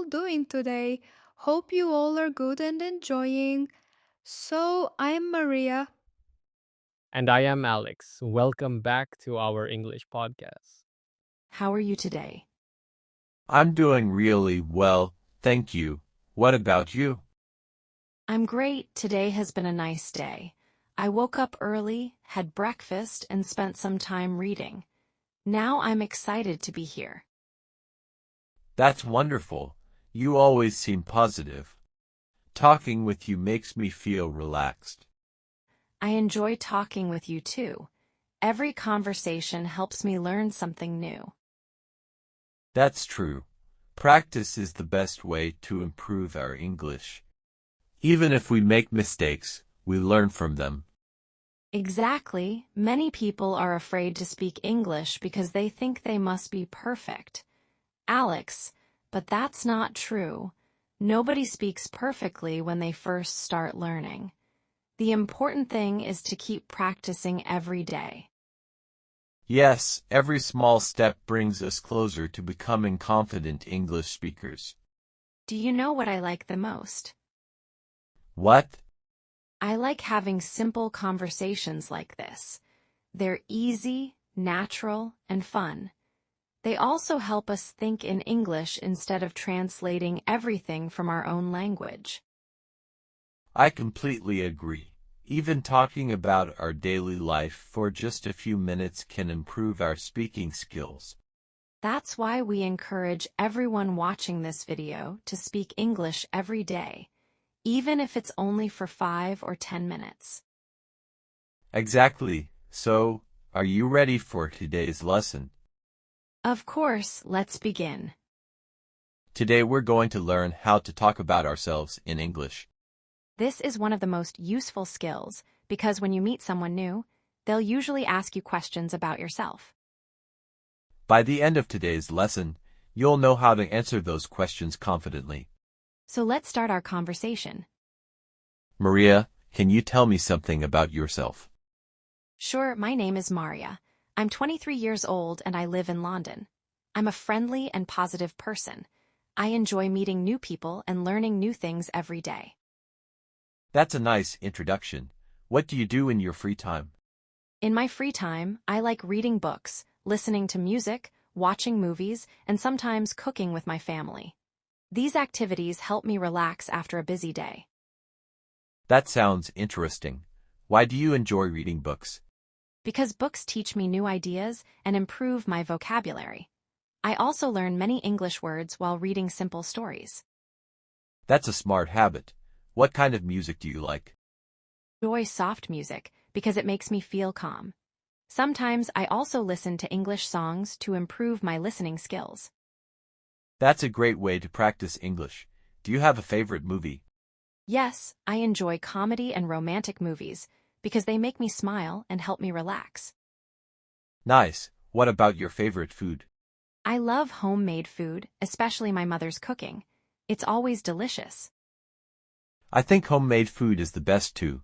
doing today? Hope you all are good and enjoying. So, I'm Maria. And I am Alex. Welcome back to our English podcast. How are you today? I'm doing really well, thank you. What about you? I'm great. Today has been a nice day. I woke up early, had breakfast, and spent some time reading. Now I'm excited to be here. That's wonderful. You always seem positive. Talking with you makes me feel relaxed. I enjoy talking with you too. Every conversation helps me learn something new. That's true. Practice is the best way to improve our English. Even if we make mistakes, we learn from them. Exactly. Many people are afraid to speak English because they think they must be perfect. Alex, but that's not true. Nobody speaks perfectly when they first start learning. The important thing is to keep practicing every day. Yes, every small step brings us closer to becoming confident English speakers. Do you know what I like the most? What? I like having simple conversations like this. They're easy, natural, and fun. They also help us think in English instead of translating everything from our own language. I completely agree. Even talking about our daily life for just a few minutes can improve our speaking skills. That's why we encourage everyone watching this video to speak English every day, even if it's only for 5 or 10 minutes. Exactly. So, are you ready for today's lesson? Of course, let's begin. Today we're going to learn how to talk about ourselves in English. This is one of the most useful skills because when you meet someone new, they'll usually ask you questions about yourself. By the end of today's lesson, you'll know how to answer those questions confidently. So let's start our conversation. Maria, can you tell me something about yourself? Sure, my name is Maria. I'm 23 years old and I live in London. I'm a friendly and positive person. I enjoy meeting new people and learning new things every day. That's a nice introduction. What do you do in your free time? In my free time, I like reading books, listening to music, watching movies, and sometimes cooking with my family. These activities help me relax after a busy day. That sounds interesting. Why do you enjoy reading books? Because books teach me new ideas and improve my vocabulary. I also learn many English words while reading simple stories. That's a smart habit. What kind of music do you like? I enjoy soft music because it makes me feel calm. Sometimes I also listen to English songs to improve my listening skills. That's a great way to practice English. Do you have a favorite movie? Yes, I enjoy comedy and romantic movies because they make me smile and help me relax. Nice. What about your favorite food? I love homemade food, especially my mother's cooking. It's always delicious. I think homemade food is the best too.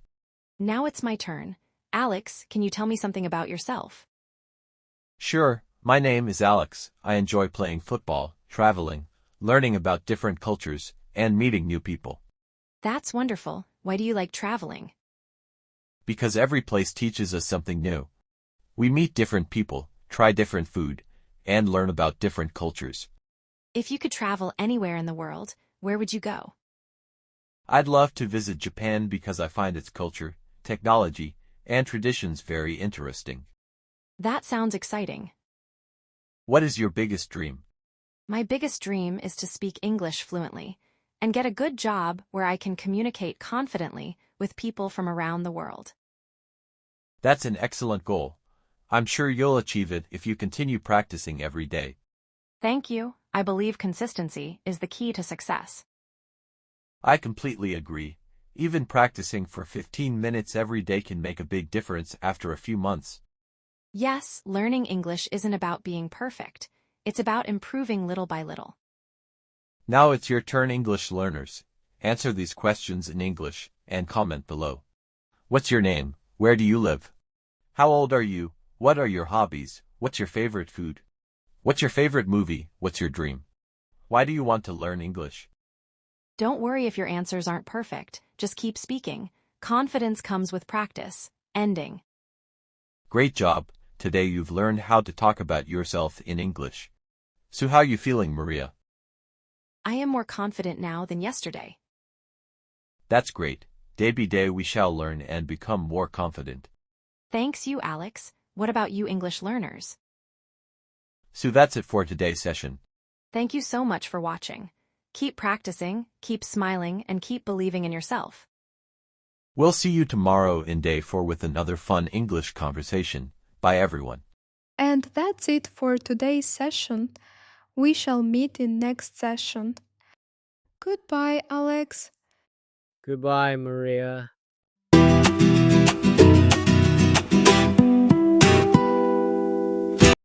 Now it's my turn. Alex, can you tell me something about yourself? Sure, my name is Alex. I enjoy playing football, traveling, learning about different cultures, and meeting new people. That's wonderful. Why do you like traveling? Because every place teaches us something new. We meet different people, try different food, and learn about different cultures. If you could travel anywhere in the world, where would you go? I'd love to visit Japan because I find its culture, technology, and traditions very interesting. That sounds exciting. What is your biggest dream? My biggest dream is to speak English fluently and get a good job where I can communicate confidently with people from around the world. That's an excellent goal. I'm sure you'll achieve it if you continue practicing every day. Thank you. I believe consistency is the key to success. I completely agree. Even practicing for 15 minutes every day can make a big difference after a few months. Yes, learning English isn't about being perfect. It's about improving little by little. Now it's your turn, English learners. Answer these questions in English and comment below. What's your name? Where do you live? How old are you? What are your hobbies? What's your favorite food? What's your favorite movie? What's your dream? Why do you want to learn English? Don't worry if your answers aren't perfect. Just keep speaking. Confidence comes with practice. Ending. Great job. Today you've learned how to talk about yourself in English. So how you feeling, Maria? I am more confident now than yesterday. That's great. Day by day we shall learn and become more confident. Thanks you, Alex. What about you English learners? So that's it for today's session. Thank you so much for watching. Keep practicing, keep smiling, and keep believing in yourself. We'll see you tomorrow in day 4 with another fun English conversation. Bye everyone. And that's it for today's session. We shall meet in next session. Goodbye, Alex. Goodbye, Maria.